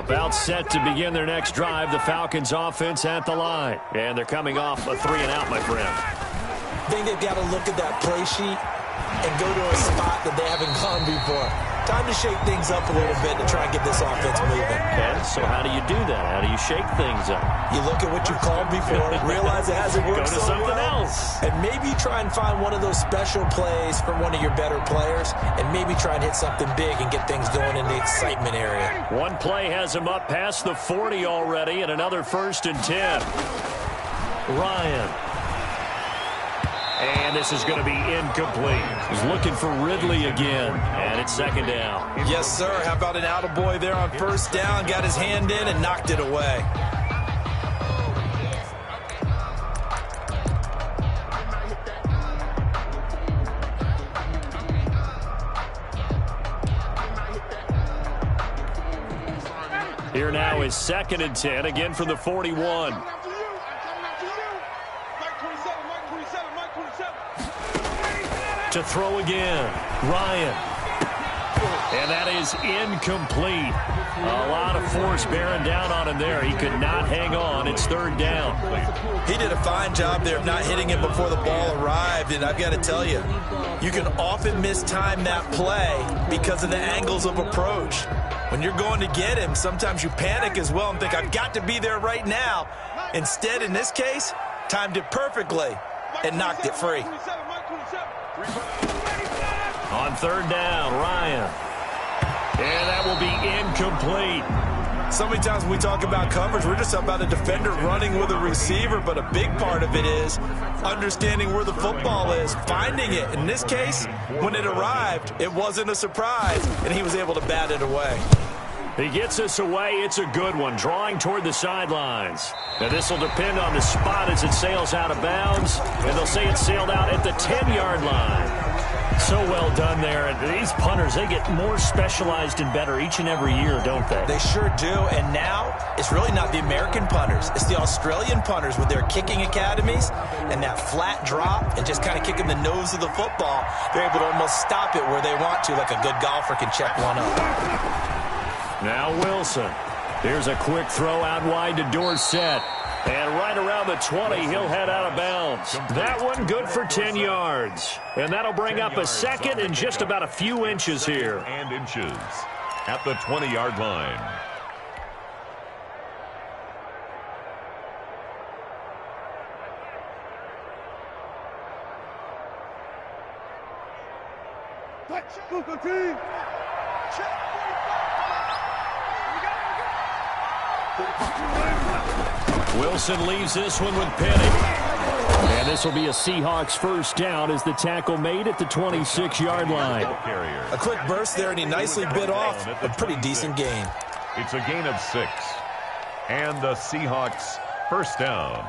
About set to begin their next drive, the Falcons offense at the line. And they're coming off a 3-and-out, my friend. I think they've got to look at that play sheet and go to a spot that they haven't gone before. Time to shake things up a little bit to try and get this offense moving. Okay, so how do you do that? How do you shake things up? You look at what you've called before, realize it hasn't worked so well. Go to something else. And maybe try and find one of those special plays from one of your better players, and maybe try and hit something big and get things going in the excitement area. One play has him up past the 40 already, and another 1st and 10. Ryan. And this is going to be incomplete. He's looking for Ridley again, and it's 2nd down. Yes, sir. How about an attaboy there on 1st down? Got his hand in and knocked it away. Here now is 2nd and 10, again from the 41. To throw again, Ryan. And that is incomplete. A lot of force bearing down on him there. He could not hang on. It's 3rd down. He did a fine job there of not hitting it before the ball arrived. And I've got to tell you, you can often mistime that play because of the angles of approach. When you're going to get him, sometimes you panic as well and think, I've got to be there right now. Instead, in this case, timed it perfectly and knocked it free. On 3rd down, Ryan. And that will be incomplete. So many times when we talk about coverage, we're just about a defender running with a receiver, but a big part of it is understanding where the football is, finding it. In this case, when it arrived, it wasn't a surprise, and he was able to bat it away. He gets us away. It's a good one, drawing toward the sidelines. Now, this will depend on the spot as it sails out of bounds, and they'll say it sailed out at the 10-yard line. So well done there. And these punters, they get more specialized and better each and every year, don't they? They sure do. And now it's really not the American punters. It's the Australian punters with their kicking academies and that flat drop and just kind of kicking the nose of the football. They're able to almost stop it where they want to, like a good golfer can check one up. Now Wilson. Here's a quick throw out wide to Dorsett. And right around the 20, he'll head out of bounds. That one good for 10 yards. And that'll bring up a 2nd and just about a few inches here. And inches at the 20-yard line. Wilson leaves this one with Penny. And this will be a Seahawks 1st down as the tackle made at the 26-yard line. A quick burst there, and he nicely bit off a pretty decent gain. It's a gain of 6. And the Seahawks 1st down.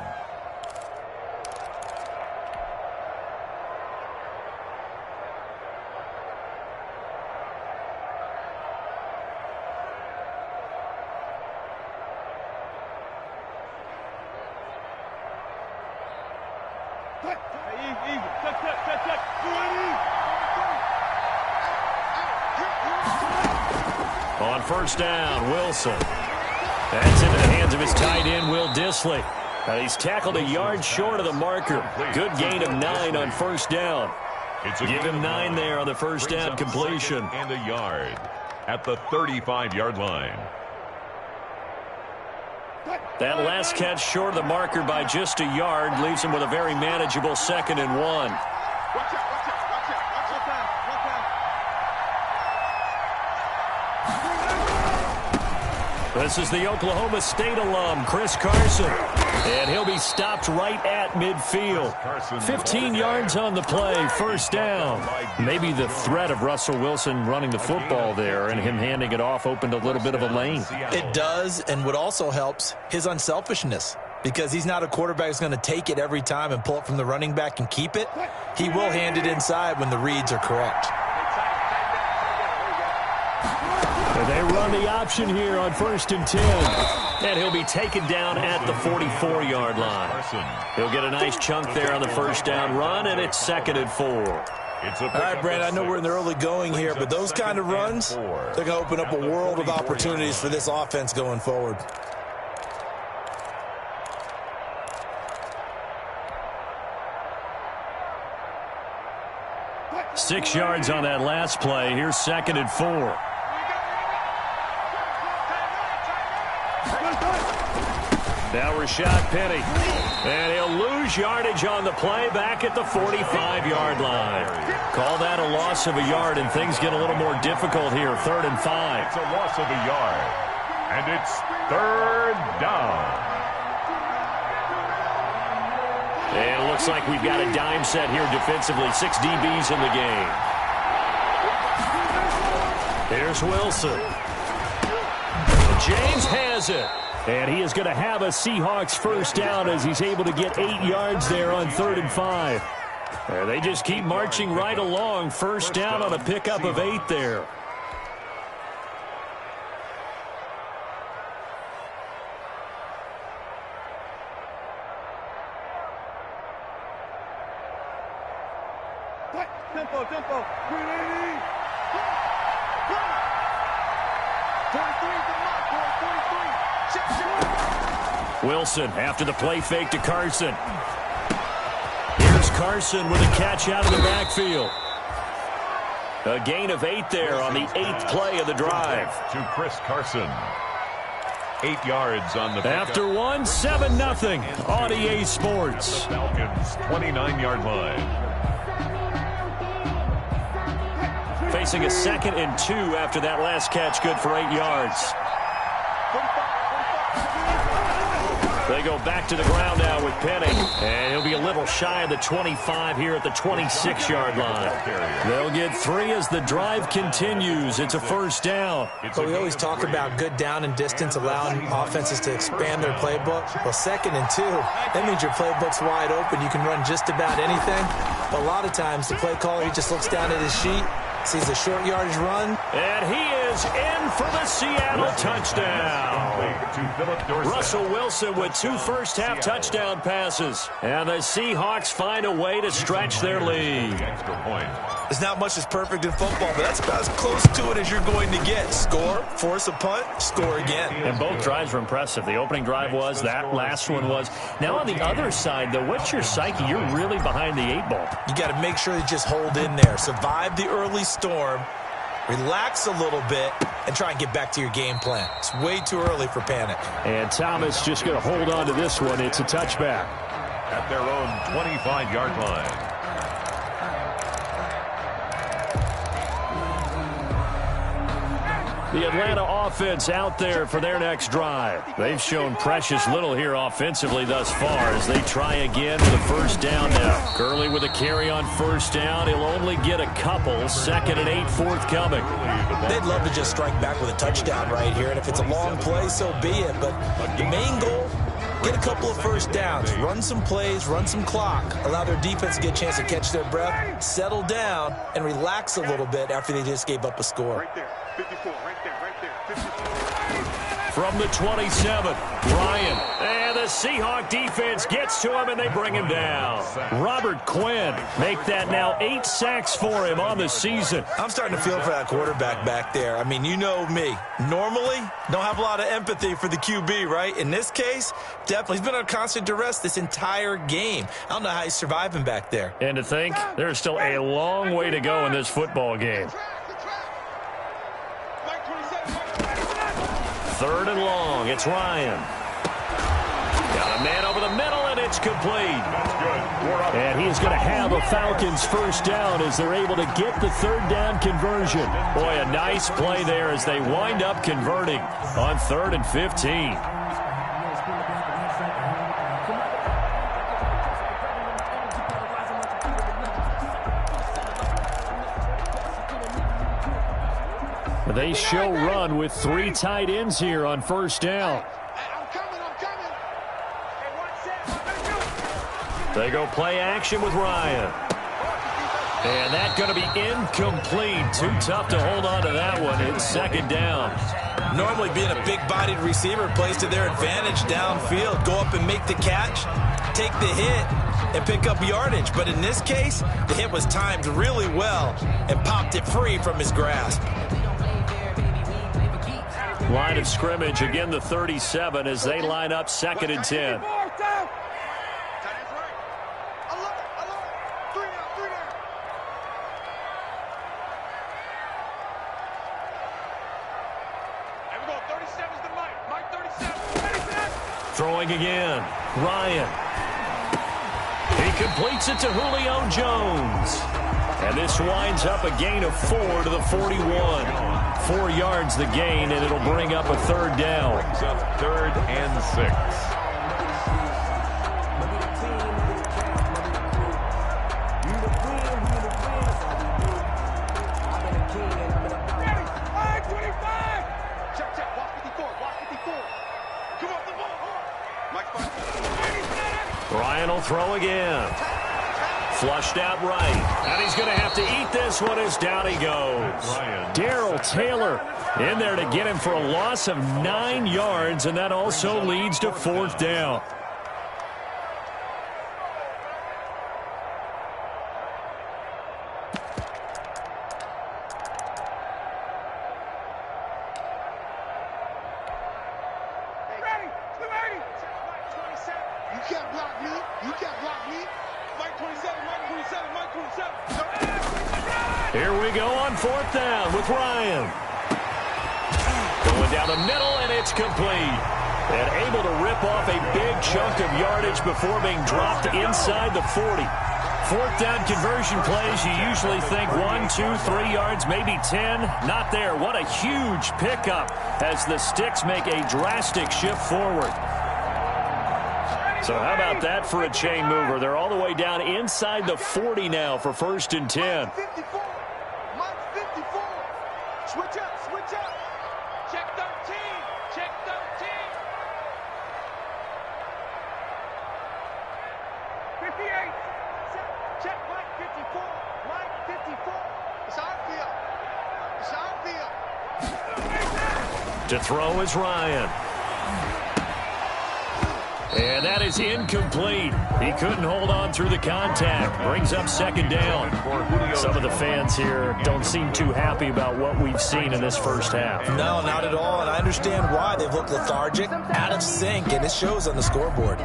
On 1st down, Wilson. That's into the hands of his tight end, Will Dissly. He's tackled a yard short of the marker. Good gain of 9 on 1st down. Give him 9 there on the 1st down completion. And a yard at the 35-yard line. That last catch short of the marker by just a yard leaves him with a very manageable 2nd and 1. This is the Oklahoma State alum, Chris Carson. And he'll be stopped right at midfield. 15 yards on the play, 1st down. Maybe the threat of Russell Wilson running the football there and him handing it off opened a little bit of a lane. It does, and what also helps, his unselfishness. Because he's not a quarterback who's going to take it every time and pull it from the running back and keep it. He will hand it inside when the reads are correct. They run the option here on 1st and 10. And he'll be taken down at the 44-yard line. He'll get a nice chunk there on the 1st down run, and it's 2nd and 4. All right, Brandon, I know we're in the early going here, but those kind of runs, they're going to open up a world of opportunities for this offense going forward. Six yards on that last play. Here's 2nd and 4. Now Rashad Penny. And he'll lose yardage on the play back at the 45-yard line. Call that a loss of a yard, and things get a little more difficult here. 3rd and 5. It's a loss of a yard. And it's 3rd down. And it looks like we've got a dime set here defensively. 6 DBs in the game. Here's Wilson. James has it. And he is going to have a Seahawks first down as he's able to get 8 yards there on 3rd and 5. And they just keep marching right along. First down on a pickup of 8 there. Tempo. 380. 43. Wilson after the play fake to Carson. Here's Carson with a catch out of the backfield. A gain of 8 there on the 8th play of the drive. To Chris Carson. 8 yards on the pickup. After 1, 7-0 on EA Sports. The Falcons 29-yard line. Facing a 2nd and 2 after that last catch, good for 8 yards. They go back to the ground now with Penny. And he'll be a little shy of the 25 here at the 26-yard line. They'll get 3 as the drive continues. It's a first down. But we always talk about good down and distance, allowing offenses to expand their playbook. Well, 2nd and 2, that means your playbook's wide open. You can run just about anything. But a lot of times, the play caller, he just looks down at his sheet, sees a short yardage run. And he is in for the Seattle touchdown. Russell Wilson with 2 first-half touchdown passes. And the Seahawks find a way to stretch their lead. There's not much that's perfect in football, but that's about as close to it as you're going to get. Score, force a punt, score again. And both drives were impressive. The opening drive was, that last one was. Now on the other side, though, what's your psyche? You're really behind the 8 ball. You got to make sure you just hold in there. Survive the early storm, relax a little bit, and try and get back to your game plan. It's way too early for panic. And Thomas just going to hold on to this one. It's a touchback. At their own 25-yard line. The Atlanta offense out there for their next drive. They've shown precious little here offensively thus far as they try again with a first down now. Gurley with a carry on first down. He'll only get a couple. 2nd and 8 forthcoming. They'd love to just strike back with a touchdown right here, and if it's a long play, so be it. But the main goal, get a couple of first downs, run some plays, run some clock, allow their defense to get a chance to catch their breath, settle down, and relax a little bit after they just gave up a score. Right there. 54, right there. 54. From the 27, Ryan. And the Seahawk defense gets to him, and they bring him down. Robert Quinn make that now 8 sacks for him on the season. I'm starting to feel for that quarterback back there. I mean, you know me. Normally, don't have a lot of empathy for the QB, right? In this case, definitely. He's been on constant duress this entire game. I don't know how he's surviving back there. And to think, there's still a long way to go in this football game. 3rd and long. It's Ryan. Got a man over the middle, and it's complete. And he's going to have a Falcons first down as they're able to get the 3rd down conversion. Boy, a nice play there as they wind up converting on 3rd and 15. They show run with 3 tight ends here on first down. They go play action with Ryan. And that's going to be incomplete. Too tough to hold on to that one. It's 2nd down. Normally being a big-bodied receiver plays to their advantage downfield. Go up and make the catch. take the hit and pick up yardage. But in this case, the hit was timed really well and popped it free from his grasp. Line of scrimmage, again the 37 as they line up 2nd and 10. Throwing again, Ryan. He completes it to Julio Jones. And this winds up a gain of 4 to the 41. 4 yards the gain, and it'll bring up a 3rd down. Brings up 3rd and 6. Ryan will throw again. Flushed out right. And he's going to have to eat this one as down he goes. Darrell Taylor in there to get him for a loss of 9 yards, and that also leads to 4th down. Here we go on 4th down with Ryan. Going down the middle, and it's complete. And able to rip off a big chunk of yardage before being dropped inside the 40. 4th down conversion plays, you usually think 1, 2, 3 yards, maybe 10. Not there. What a huge pickup as the Sticks make a drastic shift forward. So how about that for a chain mover? They're all the way down inside the 40 now for 1st and 10. Switch up, switch up. Check 13, check 13. 58. Check Mike 54, Mike 54. It's our field. It's our field. To throw is Ryan. And that is incomplete. He couldn't hold on through the contact. Brings up 2nd down. Some of the fans here don't seem too happy about what we've seen in this first half. No, not at all, and I understand why. They've looked lethargic, out of sync, and it shows on the scoreboard.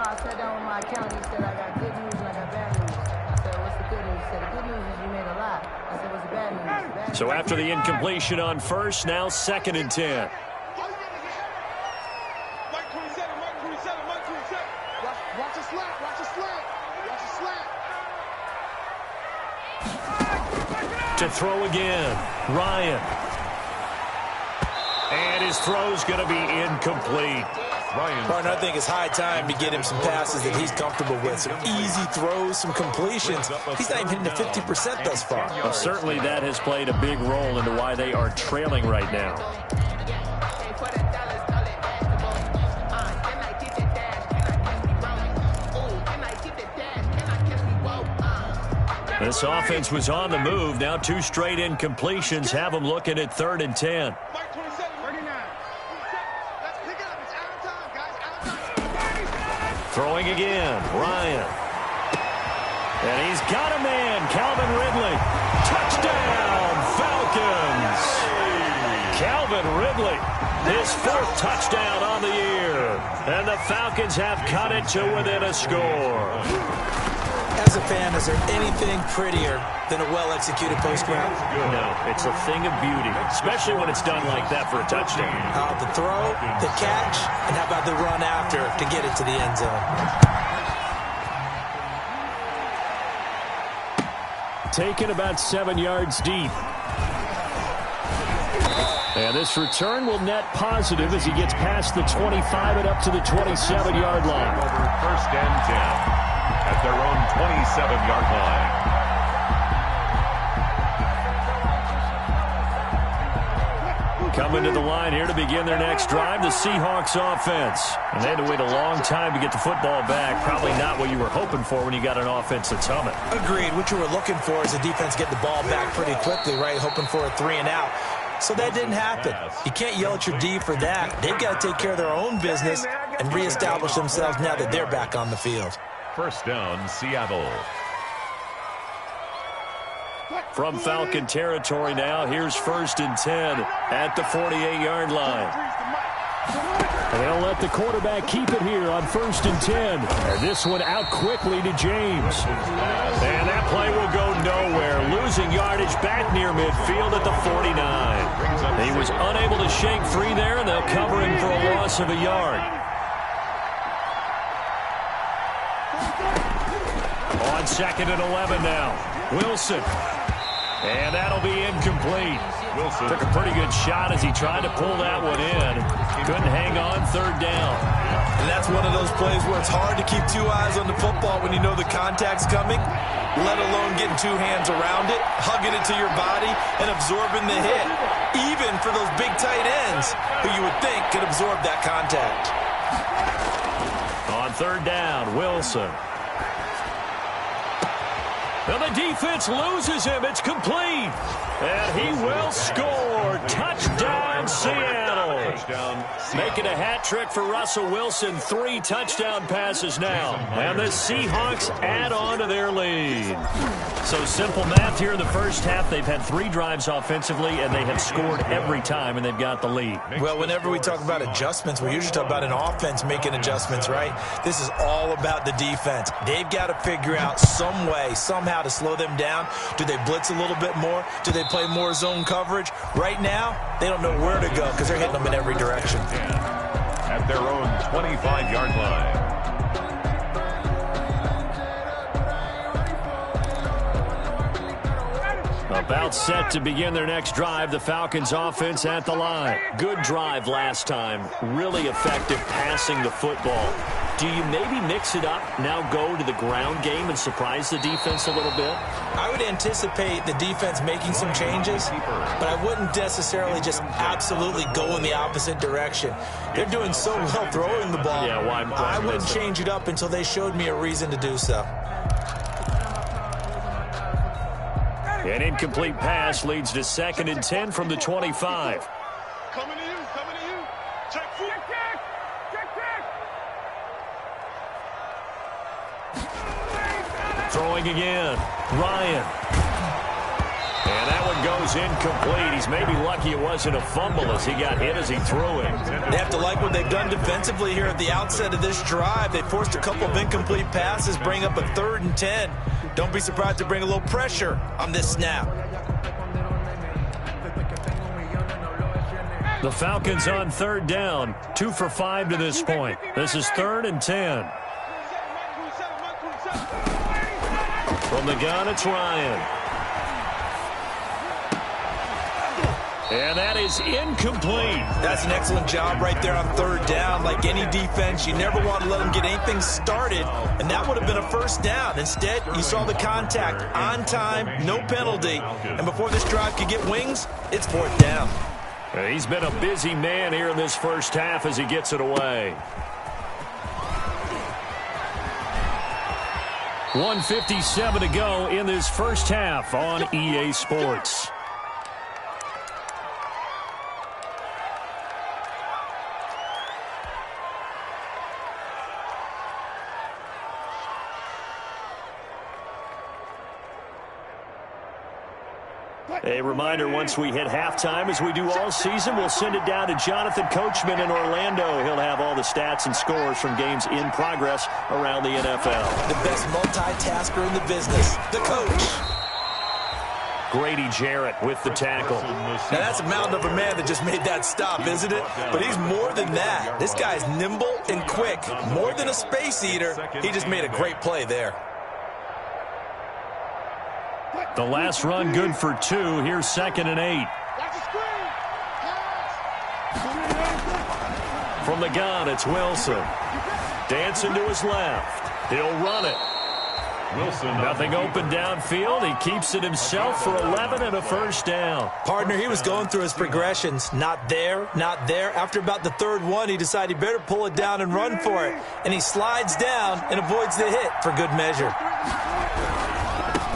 I sat down with my accountant. He said I got good news and I got bad news. I said, what's the good news? He said, the good news is you made a lot. I said, what's the bad news? Bad So news. after the incompletion on 1st, now 2nd and 10. Mike 27, Mike 27, Mike 27. Watch the slap, watch the slap. Watch the slap. To throw again, Ryan. And his throw's going to be incomplete. Partner, I think it's high time to get him some passes that he's comfortable with. Some easy throws, some completions. He's not even hitting the 50% thus far. Well, certainly that has played a big role into why they are trailing right now. This offense was on the move. Now 2 straight incompletions have them looking at 3rd and 10. Mike 27, 39. Let's pick it up. It's out of time, guys. Out of time. Throwing again, Ryan. And he's got a man, Calvin Ridley. Touchdown, Falcons. Calvin Ridley, his 4th touchdown on the year. And the Falcons have cut it to within a score. As a fan, is there anything prettier than a well-executed post-round? No, it's a thing of beauty, especially when it's done like that for a touchdown. The throw, the catch, and how about the run after to get it to the end zone? Taken about 7 yards deep. And this return will net positive as he gets past the 25 and up to the 27-yard line. Over 1st and 10 at their own 27-yard line. Coming to the line here to begin their next drive, the Seahawks offense. And they had to wait a long time to get the football back. Probably not what you were hoping for when you got an offense that's humming. Agreed. What you were looking for is a defense getting the ball back pretty quickly, right? Hoping for a 3-and-out. So that didn't happen. You can't yell at your D for that. They've got to take care of their own business and reestablish themselves now that they're back on the field. First down, Seattle. From Falcon territory now, here's 1st and 10 at the 48-yard line. They'll let the quarterback keep it here on 1st and 10. And this one out quickly to James. And that play will go nowhere. Losing yardage back near midfield at the 49. He was unable to shake free there, and they'll cover him for a loss of a yard. On 2nd and 11 now. Wilson. And that'll be incomplete. Wilson took a pretty good shot as he tried to pull that one in. Couldn't hang on 3rd down. And that's one of those plays where it's hard to keep 2 eyes on the football when you know the contact's coming, let alone getting 2 hands around it, hugging it to your body, and absorbing the hit. Even for those big tight ends who you would think could absorb that contact. On 3rd down, Wilson. Well, the defense loses him. It's complete. And he will score. Touchdown, Seattle. Making a hat trick for Russell Wilson. 3 touchdown passes now. And the Seahawks add on to their lead. So simple math here in the first half. They've had 3 drives offensively, and they have scored every time, and they've got the lead. Well, whenever we talk about adjustments, we usually talk about an offense making adjustments, right? This is all about the defense. They've got to figure out some way, somehow to slow them down. Do they blitz a little bit more? Do they play more zone coverage? Right now, they don't know where to go because they're hitting them in every direction. At their own 25-yard line. About set to begin their next drive, the Falcons offense at the line. Good drive last time. Really effective passing the football. Do you maybe mix it up, now go to the ground game and surprise the defense a little bit? I would anticipate the defense making some changes, but I wouldn't necessarily just absolutely go in the opposite direction. They're doing so well throwing the ball. Yeah, why I wouldn't change it up until they showed me a reason to do so. An incomplete pass leads to 2nd and 10 from the 25. Coming to you, coming to you. Check, check, check, check. Throwing again. Ryan. And that one goes incomplete. He's maybe lucky it wasn't a fumble as he got hit as he threw it. They have to like what they've done defensively here at the outset of this drive. They forced a couple of incomplete passes, bring up a 3rd and 10. Don't be surprised to bring a little pressure on this snap. The Falcons on 3rd down. 2 for 5 to this point. This is 3rd and 10. From the gun, it's Ryan. And that is incomplete. That's an excellent job right there on 3rd down. Like any defense, you never want to let them get anything started, and that would have been a 1st down. Instead, you saw the contact on time, no penalty, and before this drive could get wings, it's 4th down. He's been a busy man here in this first half as he gets it away. 1:57 to go in this first half on EA Sports. A reminder, once we hit halftime, as we do all season, we'll send it down to Jonathan Coachman in Orlando. He'll have all the stats and scores from games in progress around the NFL. The best multitasker in the business, the coach. Grady Jarrett with the tackle. Now, that's a mountain of a man that just made that stop, isn't it? But he's more than that. This guy's nimble and quick. More than a space eater, he just made a great play there. The last run good for 2. Here's 2nd and 8. From the gun, it's Wilson. Dancing to his left. He'll run it. Nothing open downfield. He keeps it himself for 11 and a first down. Partner, he was going through his progressions. Not there, not there. After about the third one, he decided he better pull it down and run for it. And he slides down and avoids the hit for good measure.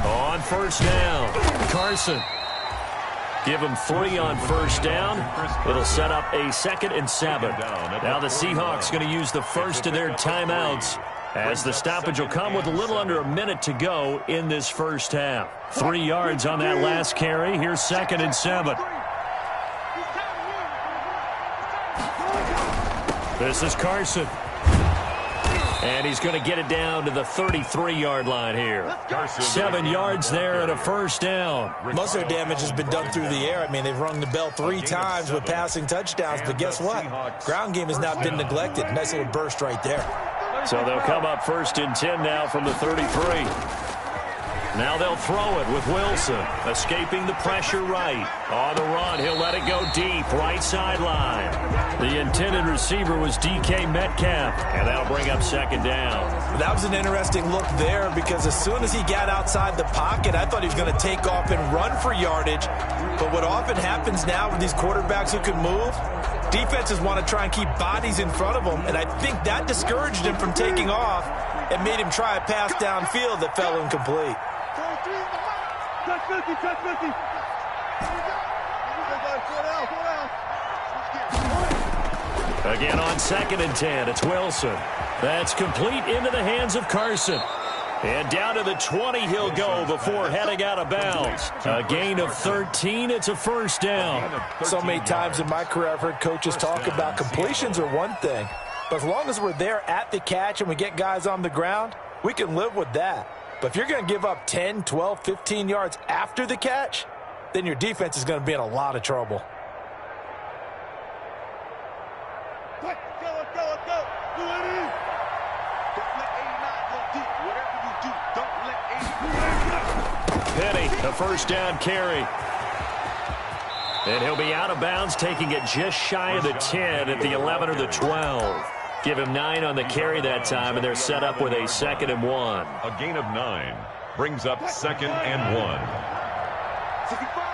On first down, Carson. Give him 3 on first down. It'll set up a 2nd and 7. Now the Seahawks going to use the first of their timeouts, as the stoppage will come with a little under a minute to go in this first half. 3 yards on that last carry. Here's 2nd and 7. This is Carson. And he's going to get it down to the 33-yard line here. 7 yards there and a first down. Most of their damage has been done through the air. I mean, they've rung the bell 3 times with passing touchdowns. But guess what? Ground game has not been neglected. Nice little burst right there. So they'll come up 1st and 10 now from the 33. Now they'll throw it with Wilson, escaping the pressure right. On the run, he'll let it go deep, right sideline. The intended receiver was DK Metcalf, and that'll bring up 2nd down. That was an interesting look there, because as soon as he got outside the pocket, I thought he was going to take off and run for yardage. But what often happens now with these quarterbacks who can move, defenses want to try and keep bodies in front of them, and I think that discouraged him from taking off and made him try a pass downfield that fell incomplete. Touch 50, touch 50. Again on 2nd and 10, it's Wilson. That's complete into the hands of Carson. And down to the 20 he'll go before heading out of bounds. A gain of 13, it's a first down. So many times in my career I've heard coaches talk about completions are one thing, but as long as we're there at the catch and we get guys on the ground, we can live with that. But if you're going to give up 10, 12, 15 yards after the catch, then your defense is going to be in a lot of trouble. Let's go. Do it in. Don't let 89 go deep. Whatever you do, don't let 89 go deep. Penny, a first down carry. And he'll be out of bounds, taking it just shy of the 10 at the 11 or the 12. Give him 9 on the carry that time, and they're set up with a 2nd and 1. A gain of 9 brings up 2nd and 1. 65.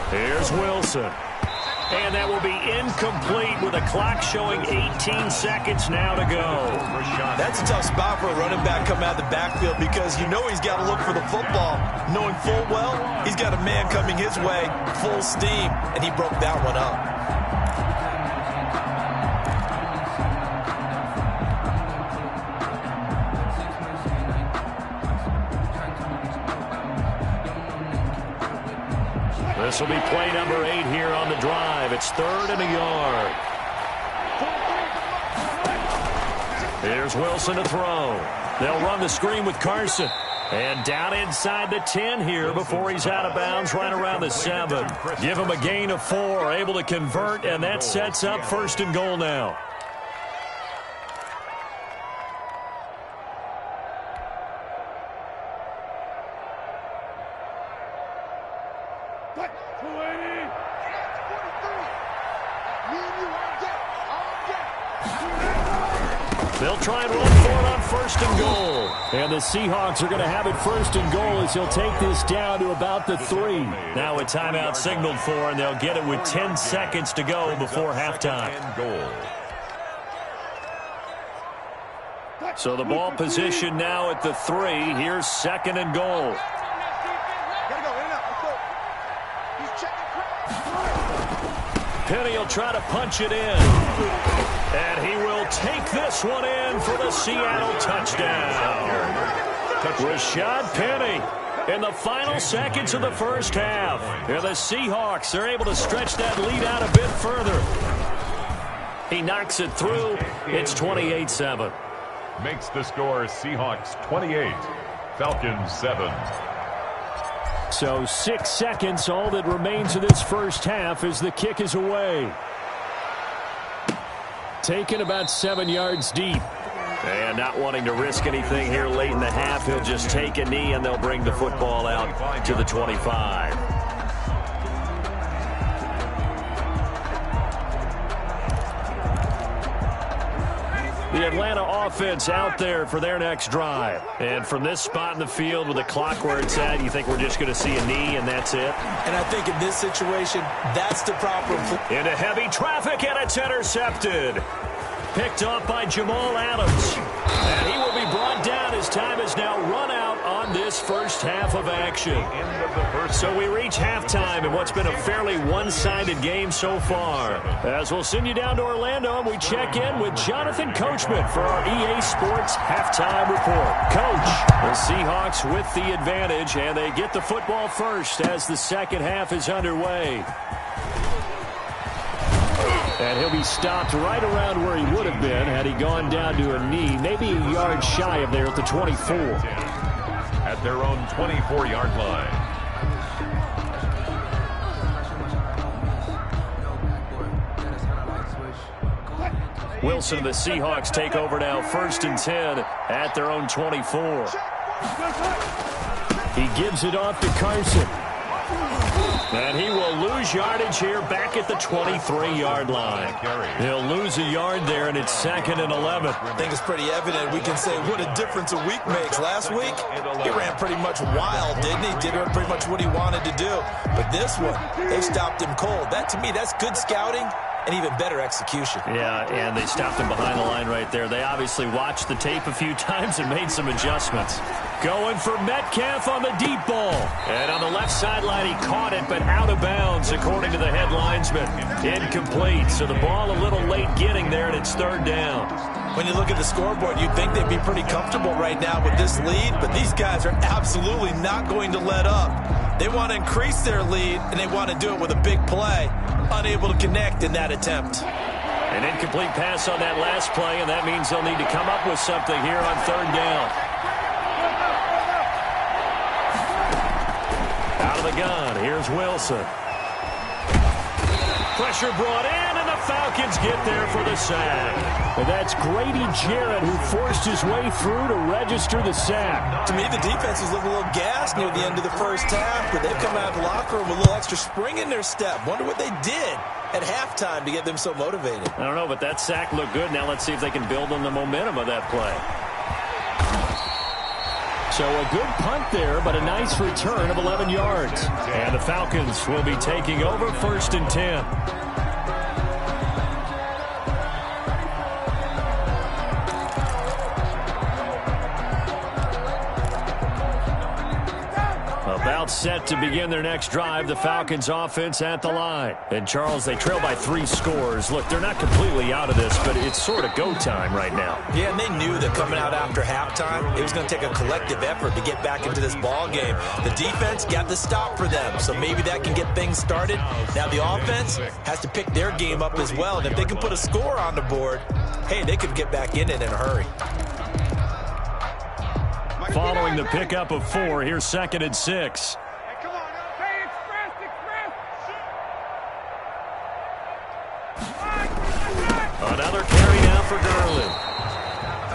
Here's Wilson. And that will be incomplete with a clock showing 18 seconds now to go. That's a tough spot for a running back coming out of the backfield, because you know he's got to look for the football, knowing full well he's got a man coming his way, full steam, and he broke that one up. This will be play number 8 here on the drive. It's 3rd and a yard. Here's Wilson to throw. They'll run the screen with Carson. And down inside the 10 here before he's out of bounds, right around the 7. Give him a gain of 4, able to convert, and that sets up 1st and goal now. They'll try and run for it on 1st and goal. And the Seahawks are going to have it 1st and goal as he'll take this down to about the 3. Now a timeout signaled for, and they'll get it with 10 seconds to go before halftime. So the ball position now at the 3. Here's 2nd and goal. Penny will try to punch it in. And he will take this one in for the Seattle touchdown. Rashad Penny in the final seconds of the first half. And the Seahawks are able to stretch that lead out a bit further. He knocks it through. It's 28-7. Makes the score Seahawks 28, Falcons 7. So 6 seconds, all that remains of this first half as the kick is away. Taken about 7 yards deep. And not wanting to risk anything here late in the half, he'll just take a knee and they'll bring the football out to the 25. The Atlanta offense out there for their next drive. And from this spot in the field with the clock where it's at, you think we're just going to see a knee and that's it? And I think in this situation, that's the proper play. Into heavy traffic, and it's intercepted. Picked off by Jamal Adams. And he will be brought down. His time is now run out on this first half of action. So we reach halftime in what's been a fairly one-sided game so far. As we'll send you down to Orlando, and we check in with Jonathan Coachman for our EA Sports Halftime Report. Coach, the Seahawks with the advantage, and they get the football first as the second half is underway. And he'll be stopped right around where he would have been had he gone down to a knee, maybe a yard shy of there at the 24. At their own 24-yard line. Wilson and the Seahawks take over now, 1st and 10 at their own 24. He gives it off to Carson. And he will lose yardage here back at the 23-yard line. He'll lose a yard there, and it's 2nd and 11. I think it's pretty evident. We can say what a difference a week makes. Last week, he ran pretty much wild, didn't he? Did pretty much what he wanted to do. But this one, they stopped him cold. That, to me, that's good scouting and even better execution. Yeah, and they stopped him behind the line right there. They obviously watched the tape a few times and made some adjustments. Going for Metcalf on the deep ball. And on the left sideline, he caught it, but out of bounds, according to the head linesman. Incomplete, so the ball a little late getting there, and it's 3rd down. When you look at the scoreboard, you'd think they'd be pretty comfortable right now with this lead, but these guys are absolutely not going to let up. They want to increase their lead, and they want to do it with a big play. Unable to connect in that attempt. An incomplete pass on that last play, and that means they'll need to come up with something here on 3rd down. Out of the gun, here's Wilson. Pressure brought in, and the Falcons get there for the sack. And that's Grady Jarrett who forced his way through to register the sack. To me, the defense was looking a little gassed near the end of the first half, but they've come out of the locker room with a little extra spring in their step. Wonder what they did at halftime to get them so motivated. I don't know, but that sack looked good. Now let's see if they can build on the momentum of that play. So a good punt there, but a nice return of 11 yards. And the Falcons will be taking over 1st and 10. About set to begin their next drive, the Falcons offense at the line. And Charles, they trail by 3 scores. Look, they're not completely out of this, but it's sort of go time right now. Yeah, and they knew that coming out after halftime, it was going to take a collective effort to get back into this ball game. The defense got the stop for them, so maybe that can get things started. Now the offense has to pick their game up as well, and if they can put a score on the board, hey, they could get back in it in a hurry. Following the pickup of 4, here's 2nd and 6. Another carry now for Gurley.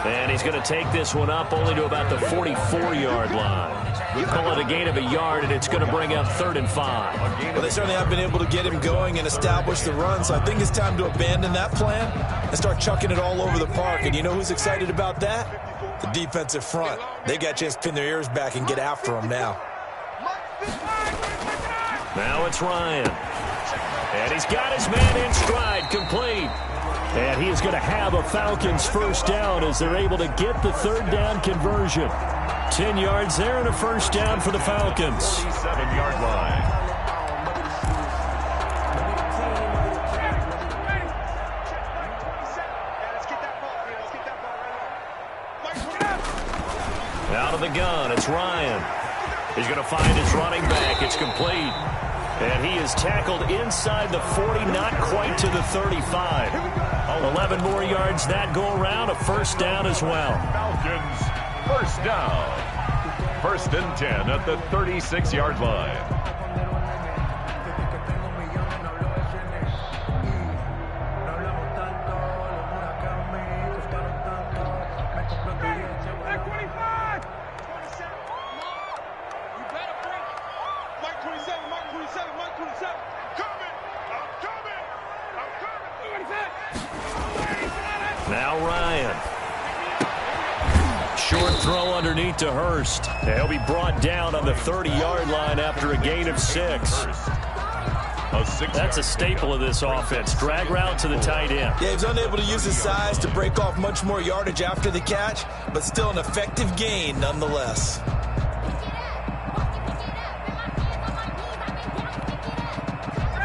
And he's going to take this one up only to about the 44-yard line. We call it a gain of a yard, and it's going to bring up 3rd and 5. Well, they certainly have been able to get him going and establish the run, so I think it's time to abandon that plan and start chucking it all over the park. And you know who's excited about that? The defensive front. They got a chance to pin their ears back and get after him now. Now it's Ryan. And he's got his man in stride, complete. And he is going to have a Falcons 1st down as they're able to get the 3rd down conversion. 10 yards there and a 1st down for the Falcons. 7-yard line. Out of the gun, it's Ryan. He's going to find his running back. It's complete. And he is tackled inside the 40, not quite to the 35. 11 more yards that go around, a 1st down as well. Falcons, 1st down. 1st and 10 at the 36-yard line. Now Ryan. Short throw underneath to Hurst. He'll be brought down on the 30-yard line after a gain of 6. That's a staple of this offense. Drag route to the tight end. Yeah, he was unable to use his size to break off much more yardage after the catch, but still an effective gain nonetheless.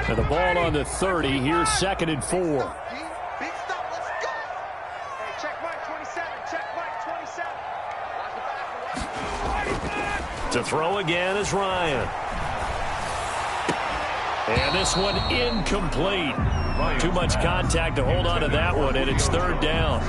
And the ball on the 30. Here's 2nd and 4. Big stop, let's go. Hey, check Mike 27, check Mike 27. Watch the back. To throw again is Ryan. And this one incomplete. Too much contact to hold on to that one, and it's 3rd down.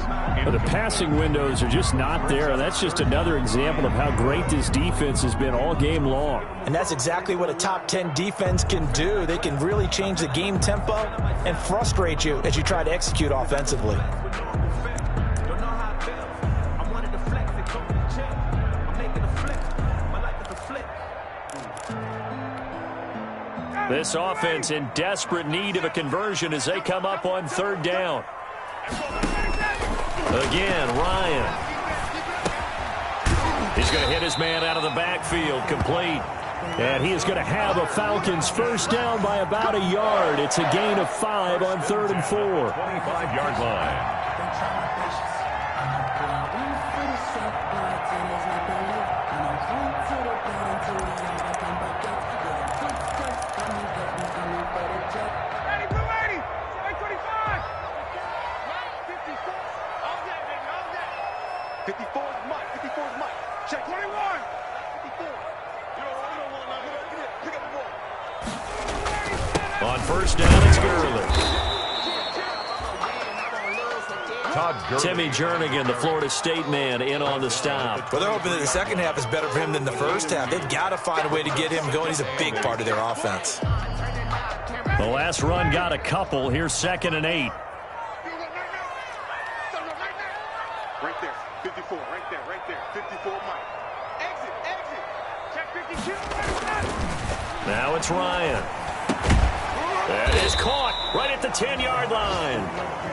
But the passing windows are just not there. That's just another example of how great this defense has been all game long. And that's exactly what a top 10 defense can do. They can really change the game tempo and frustrate you as you try to execute offensively. This offense in desperate need of a conversion as they come up on 3rd down. Again, Ryan. He's going to hit his man out of the backfield, complete. And he is going to have a Falcons first down by about a yard. It's a gain of 5 on 3rd and 4. 25-yard line. On first down, it's Gurley. Timmy Jernigan, the Florida State man, in on the stop. Well, they're hoping that the second half is better for him than the first half. They've got to find a way to get him going. He's a big part of their offense. The last run got a couple. Here's 2nd and 8. Right there, 54, right there, 54, Mike. Exit, check 52. Now it's Ryan. That is caught right at the 10-yard line.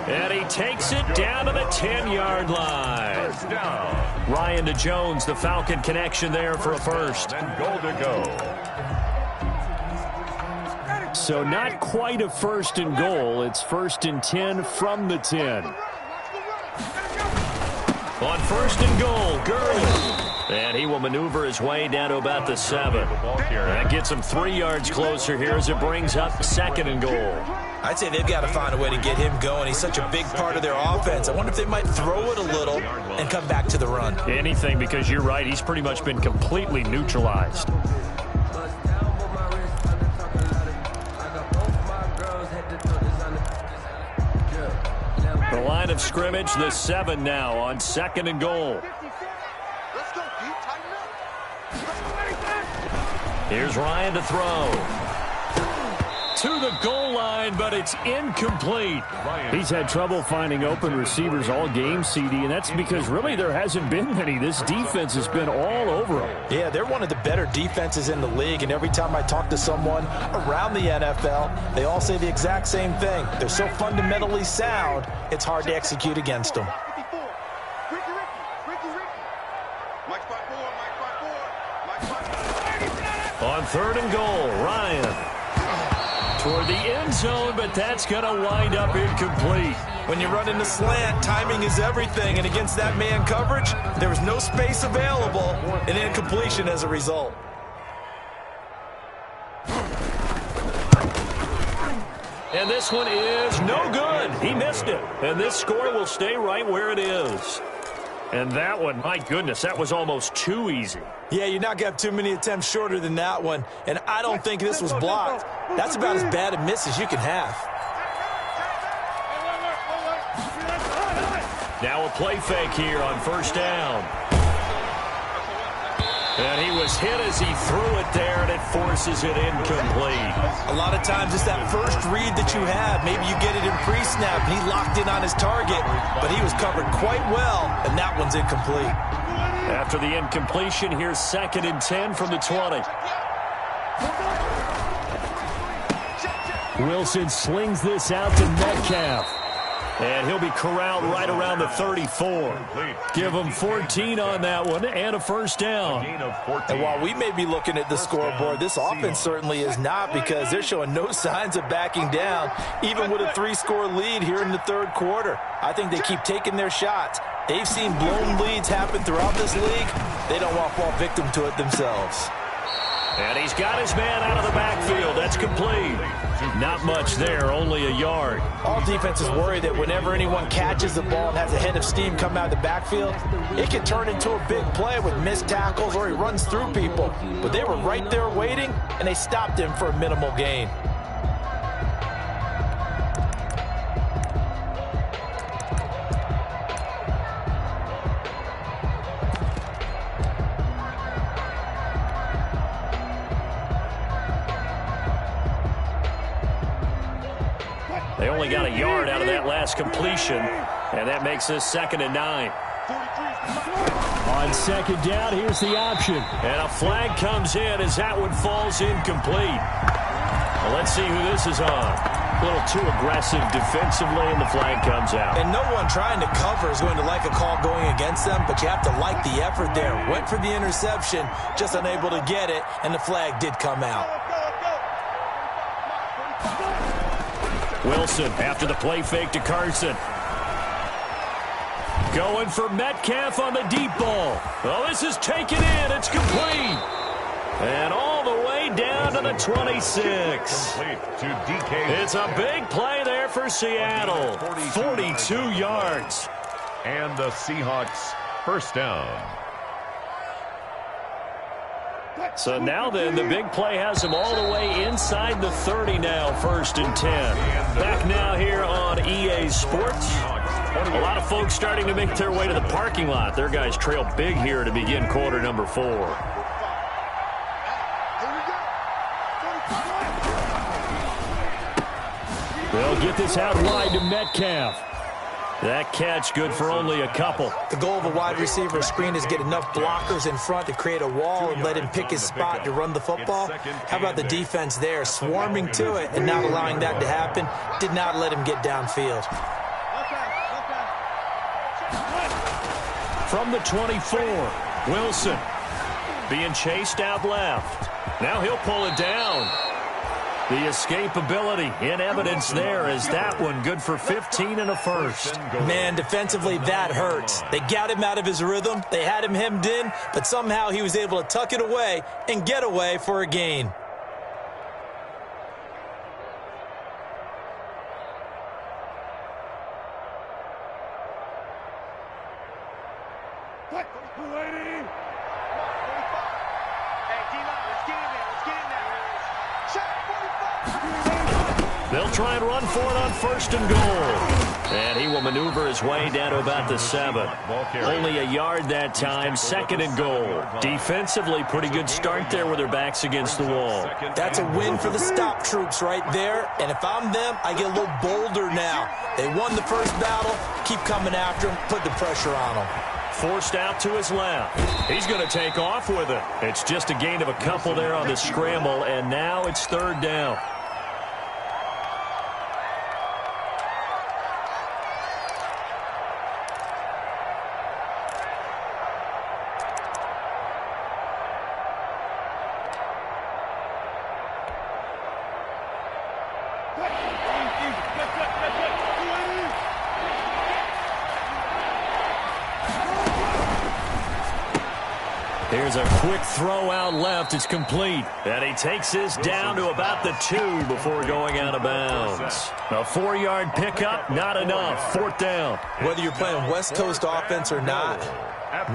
And he takes it down to the 10-yard line. First down. Ryan to Jones, the Falcon connection there for a first. And goal to go. So not quite a 1st and goal. It's 1st and 10 from the 10. On 1st and goal, Gurley. And he will maneuver his way down to about the 7. That gets him 3 yards closer here as it brings up 2nd and goal. I'd say they've got to find a way to get him going. He's such a big part of their offense. I wonder if they might throw it a little and come back to the run. Anything, because you're right. He's pretty much been completely neutralized. The line of scrimmage, the 7 now on 2nd and goal. Let's go, D. Tighten up. Here's Ryan to throw. To the goal line, but it's incomplete. He's had trouble finding open receivers all game, CD, and that's because really there hasn't been many. This defense has been all over him. Yeah, they're one of the better defenses in the league, and every time I talk to someone around the NFL, they all say the exact same thing. They're so fundamentally sound, it's hard to execute against them. 54. Ricky. Mike's by 4, On 3rd and goal, Ryan. Toward the end zone, but that's going to wind up incomplete. When you run into slant, timing is everything, and against that man coverage, there was no space available, and incompletion as a result. And this one is no good. He missed it, and this score will stay right where it is. And that one, my goodness, that was almost too easy. Yeah, you're not going to have too many attempts shorter than that one, and I don't think this was blocked. That's about as bad a miss as you can have. Now a play fake here on 1st down. And he was hit as he threw it there, and it forces it incomplete. A lot of times it's that first read that you have. Maybe you get it in pre-snap, and he locked in on his target, but he was covered quite well, and that one's incomplete. After the incompletion, here's 2nd and 10 from the 20. Wilson slings this out to Metcalf. And he'll be corralled right around the 34. Give him 14 on that one and a first down. And while we may be looking at the scoreboard, this offense certainly is not, because they're showing no signs of backing down, even with a 3-score lead here in the third quarter. I think they keep taking their shots. They've seen blown leads happen throughout this league. They don't want to fall victim to it themselves. And he's got his man out of the backfield. That's complete. Not much there, only a yard. All defenses worry that whenever anyone catches the ball and has a head of steam come out of the backfield, it can turn into a big play with missed tackles or he runs through people. But they were right there waiting, and they stopped him for a minimal gain. They only got a yard out of that last completion, and that makes this 2nd and 9. On second down, here's the option. And a flag comes in as that one falls incomplete. Well, let's see who this is on. A little too aggressive defensively, and the flag comes out. And no one trying to cover is going to like a call going against them, but you have to like the effort there. Went for the interception, just unable to get it, and the flag did come out. Wilson after the play fake to Carson. Going for Metcalf on the deep ball. Oh, this is taken in. It's complete. And all the way down to the 26. It's a big play there for Seattle. 42 yards. And the Seahawks first down. So now then, the big play has them all the way inside the 30 now, 1st and 10. Back now here on EA Sports. A lot of folks starting to make their way to the parking lot. Their guys trail big here to begin quarter number 4. They'll get this out wide to Metcalf. That catch good for only a couple. The goal of a wide receiver screen is get enough blockers in front to create a wall and let him pick his spot to run the football. How about the defense there, swarming to it and not allowing that to happen? Did not let him get downfield. From the 24, Wilson being chased out left. Now he'll pull it down. The escapability in evidence there as that one good for 15 and a first. Man, defensively, that hurts. They got him out of his rhythm. They had him hemmed in, but somehow he was able to tuck it away and get away for a gain. They'll try and run for it on 1st and goal. And he will maneuver his way down to about the 7. Only a yard that time, 2nd and goal. Defensively, pretty good start there with their backs against the wall. That's a win for the stop troops right there. And if I'm them, I get a little bolder now. They won the first battle. Keep coming after them. Put the pressure on them. Forced out to his left. He's going to take off with it. It's just a gain of a couple there on the scramble, and now it's 3rd down. Here's a quick throw out left. It's complete. And he takes this down to about the 2 before going out of bounds. A 4-yard pickup, not enough. 4th down. Whether you're playing West Coast offense or not,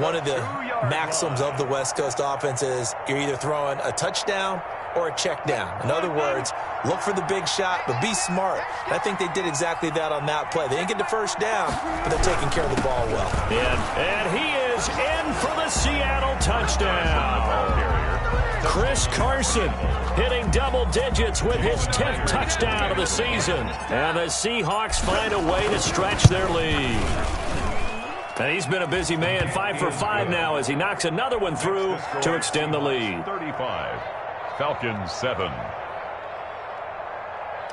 one of the maxims of the West Coast offense is you're either throwing a touchdown or a check down. In other words, look for the big shot, but be smart. And I think they did exactly that on that play. They didn't get the first down, but they're taking care of the ball well. And he is in for the Seattle touchdown. Chris Carson hitting double digits with his 10th touchdown of the season. And the Seahawks find a way to stretch their lead. And he's been a busy man, 5 for 5 now as he knocks another one through to extend the lead. 35, Falcons 7.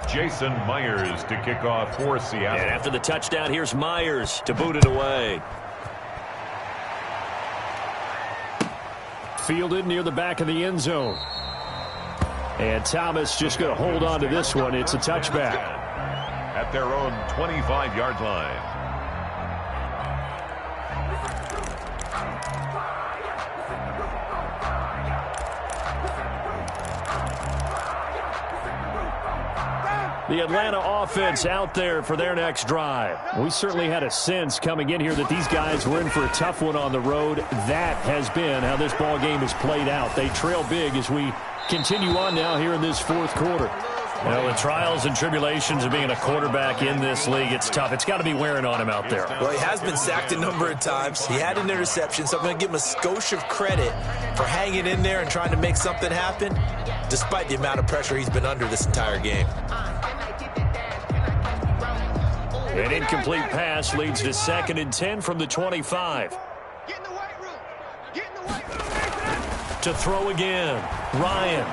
Jason Myers to kick off for Seattle. And after the touchdown, here's Myers to boot it away. Fielded near the back of the end zone. And Thomas just going to hold on to this one. It's a touchback. At their own 25-yard line. The Atlanta offense out there for their next drive. We certainly had a sense coming in here that these guys were in for a tough one on the road. That has been how this ball game has played out. They trail big as we continue on now here in this fourth quarter. Well, the trials and tribulations of being a quarterback in this league, it's tough. It's got to be wearing on him out there. Well, he has been sacked a number of times. He had an interception, so I'm going to give him a skosh of credit for hanging in there and trying to make something happen, despite the amount of pressure he's been under this entire game. An incomplete pass leads to 2nd and 10 from the 25. Get in the white room. Get in the white room. To throw again, Ryan.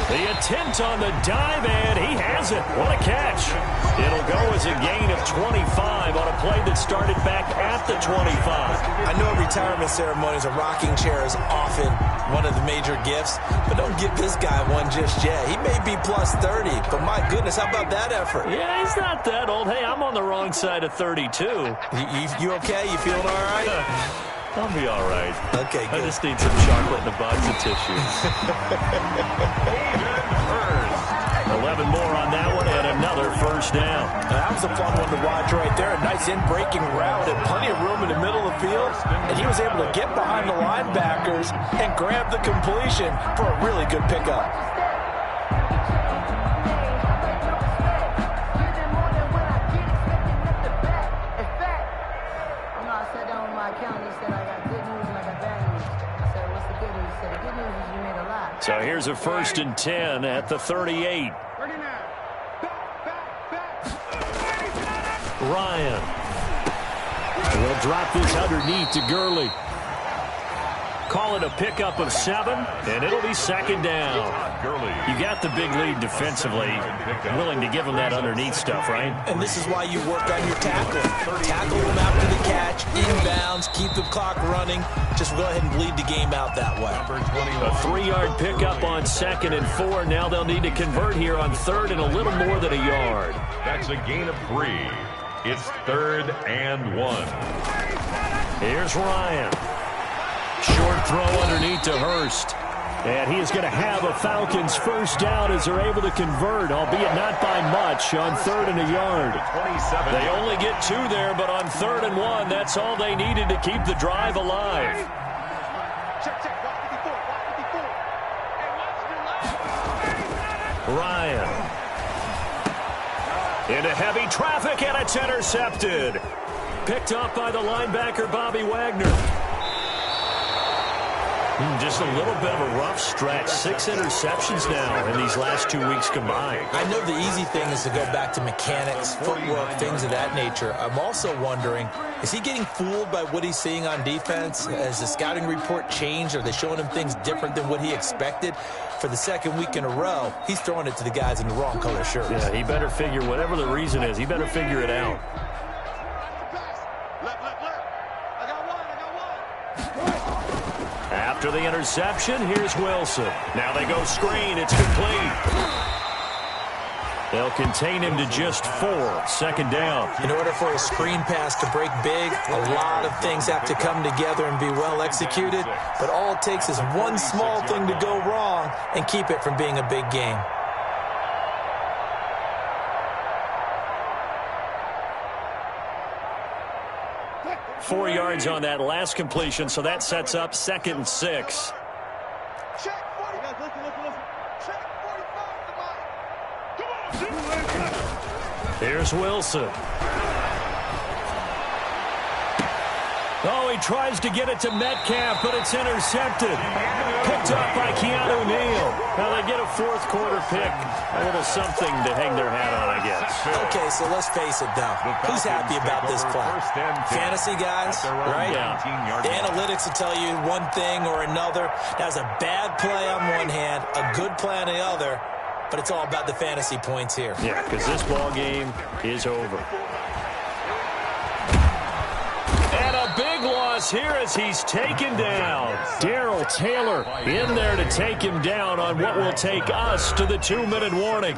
The attempt on the dive, and he has it. What a catch. It'll go as a gain of 25 on a play that started back at the 25. I know at retirement ceremonies, a rocking chair is often one of the major gifts, but don't give this guy one just yet. He may be plus 30, but my goodness, how about that effort? Yeah, he's not that old. Hey, I'm on the wrong side of 32. You okay? You feeling all right? I'll be all right. Okay, good. I just need some chocolate and a box of tissues. 11 more on that one and another first down. That was a fun one to watch right there. A nice in-breaking route and plenty of room in the middle of the field. And he was able to get behind the linebackers and grab the completion for a really good pickup. So here's a 1st and 10 at the 38. Ryan will drop this underneath to Gurley. Call it a pickup of 7, and it'll be 2nd down. You got the big lead defensively, willing to give him that underneath stuff, right? And this is why you work on your tackling. Tackle them after the catch, inbounds, keep the clock running. Just go ahead and bleed the game out that way. A 3-yard pickup on 2nd and 4. Now they'll need to convert here on 3rd and a little more than a yard. That's a gain of 3. It's 3rd and 1. Here's Ryan. Short throw underneath to Hurst. And he is going to have a Falcons first down as they're able to convert, albeit not by much, on 3rd and a yard. They only get 2 there, but on 3rd and 1, that's all they needed to keep the drive alive. Ryan. Into heavy traffic, and it's intercepted. Picked up by the linebacker, Bobby Wagner. Just a little bit of a rough stretch. 6 interceptions now in these last 2 weeks combined. I know the easy thing is to go back to mechanics, footwork, things of that nature. I'm also wondering, is he getting fooled by what he's seeing on defense? Has the scouting report changed? Are they showing him things different than what he expected? For the 2nd week in a row, he's throwing it to the guys in the wrong color shirts. Yeah, he better figure, whatever the reason is, he better figure it out. After the interception, here's Wilson. Now they go screen. It's complete. They'll contain him to just 4. 2nd down. In order for a screen pass to break big, a lot of things have to come together and be well executed. But all it takes is one small thing to go wrong and keep it from being a big game. Four yards on that last completion, so that sets up 2nd and 6. Here's Wilson. Oh, he tries to get it to Metcalf, but it's intercepted. Picked up by Keanu Neal. Now they get a 4th quarter pick. A little something to hang their hat on, I guess. Okay, so let's face it, though. Who's happy about this play? Fantasy guys, right? Yeah. The analytics will tell you one thing or another. That's a bad play on one hand, a good play on the other. but it's all about the fantasy points here. Yeah, because this ball game is over. And a big loss here as he's taken down. Darrell Taylor in there to take him down on what will take us to the 2-minute warning.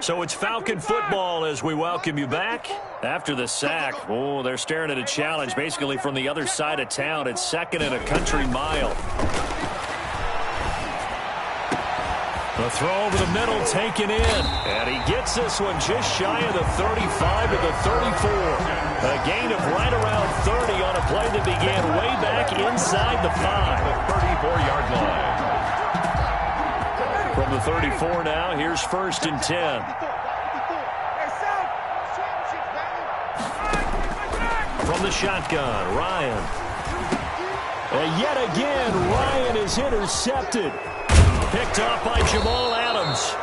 So it's Falcon football as we welcome you back. After the sack, oh, they're staring at a challenge basically from the other side of town. It's 2nd and a country mile. The throw over the middle taken in. And he gets this one just shy of the 35 to the 34. A gain of right around 30 on a play that began way back inside the 5. The 34-yard line. From the 34 now, here's 1st and 10. From the shotgun, Ryan. And yet again, Ryan is intercepted. Picked off by Jamal Adams.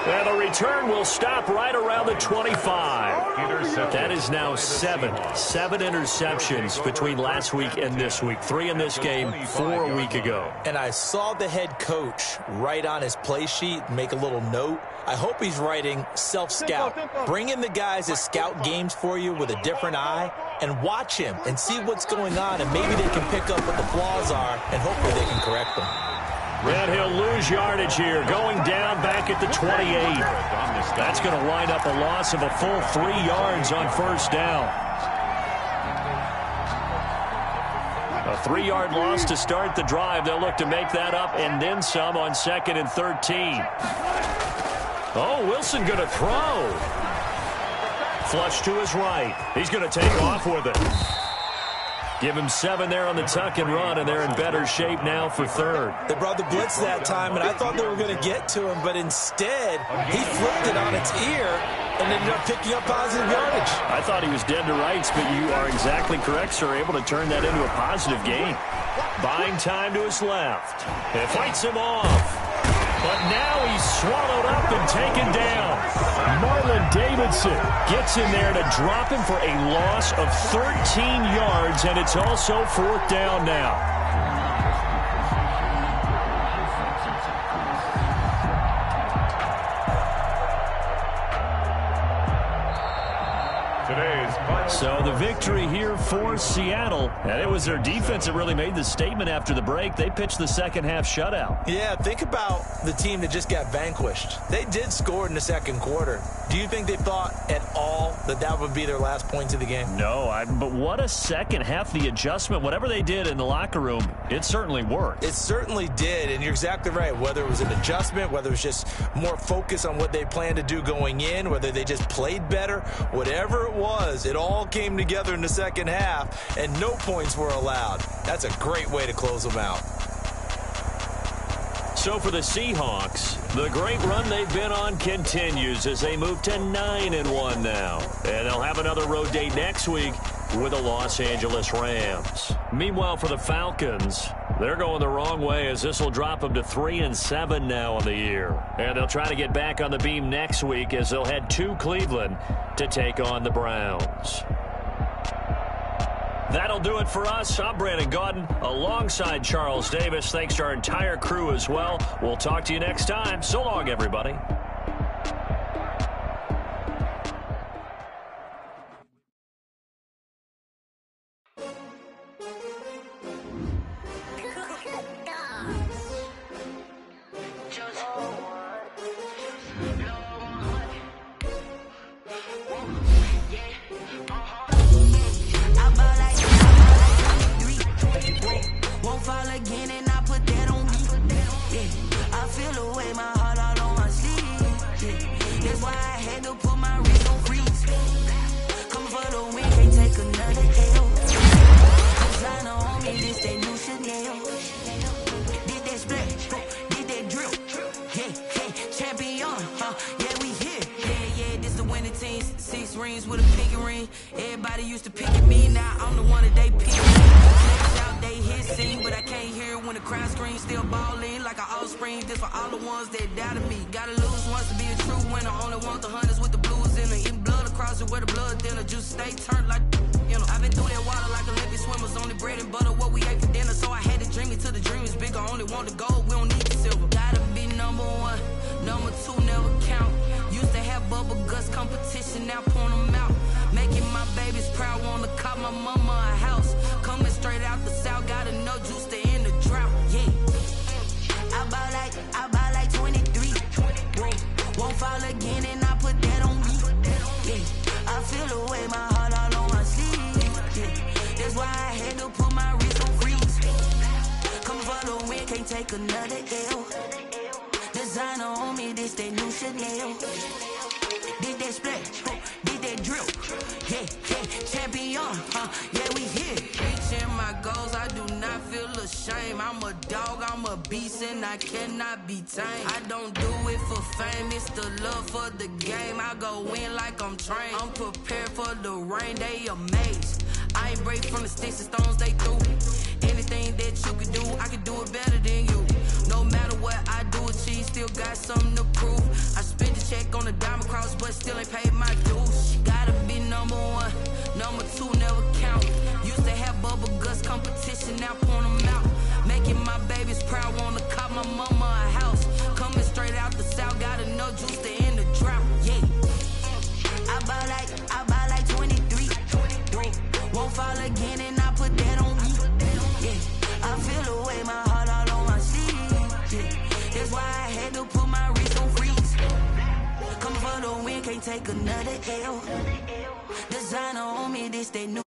And the return will stop right around the 25. That is now 7 interceptions between last week and this week. 3 in this game, 4 a week ago. And I saw the head coach write on his play sheet, make a little note. I hope he's writing self-scout. Bring in the guys that scout games for you with a different eye and watch him and see what's going on, and maybe they can pick up what the flaws are, and hopefully they can correct them. And he'll lose yardage here, going down back at the 28. That's going to wind up a loss of a full 3 yards on 1st down. A 3-yard loss to start the drive. They'll look to make that up and then some on 2nd and 13. Oh, Wilson going to throw. Flush to his right. He's going to take off with it. Give him 7 there on the tuck and run, and they're in better shape now for 3rd. They brought the blitz that time, and I thought they were going to get to him, but instead, he flipped it on its ear and ended up picking up positive yardage. I thought he was dead to rights, but you are exactly correct, sir. Able to turn that into a positive gain. Buying time to his left. It fights him off. But now he's swallowed up and taken down. Marlon Davidson gets in there to drop him for a loss of 13 yards, and it's also 4th down now. So the victory here for Seattle, and it was their defense that really made the statement after the break. They pitched the second half shutout. Yeah, think about the team that just got vanquished. They did score in the 2nd quarter. Do you think they thought at all that that would be their last points of the game? No, but what a second half. The adjustment, whatever they did in the locker room, it certainly worked. It certainly did, and you're exactly right. Whether it was an adjustment, whether it was just more focus on what they planned to do going in, whether they just played better, whatever it was, it all came together in the second half, and no points were allowed. That's a great way to close them out. So for the Seahawks, the great run they've been on continues as they move to 9-1 now. And they'll have another road date next week with the Los Angeles Rams. Meanwhile, for the Falcons, they're going the wrong way as this will drop them to 3-7 now on the year. And they'll try to get back on the beam next week as they'll head to Cleveland to take on the Browns. That'll do it for us. I'm Brandon Gaudin alongside Charles Davis. Thanks to our entire crew as well. We'll talk to you next time. So long, everybody. Where the blood thinner, just stay turned like in them. I've been through that water like Olympic swimmers. Only bread and butter, what we ate for dinner. So I had to dream it till the dream is bigger. Only want the gold, we don't need the silver. Gotta be number one, number two never count. Used to have bubble guts competition, now point them out. Making my babies proud, wanna cop my mama a house. Coming straight out the south, gotta know juice to end the drought. Yeah, I buy like 23. Whoa. Won't fall again, and I put that on me. Yeah, I feel the way, my heart all on my sleeve. Yeah, that's why I had to put my wrist on freeze. Coming for the win, can't take another L. Designer on me, this that new Chanel. Did that splash, did that drill. Yeah, champion, yeah, we here. Reaching my goals, I do not feel ashamed. I'm a dog, I'm a beast, and I cannot be tamed. I don't do it for fame, it's the love for the game. I go in like I'm trained. I'm prepared for the rain, they amazed. I ain't break from the sticks and stones they threw. Anything that you can do, I can do it better than you. No matter what I do, achieve, still got something to prove. I spent the check on the diamond cross, but still ain't paid my dues. Gotta be number one, number two never count. Used to have bubble guts competition, now point them out. Making my babies proud, wanna cop my mama a house. Coming straight out the south, gotta know juice to end the drought. Yeah, I buy like 23. Whoa. Won't fall again, and I put that on me. Yeah, I feel the way, my heart all on my sleeve. Yeah, that's why I had to put my wrist on freeze. Coming for the win, can't take another L. Designer on me, this they new.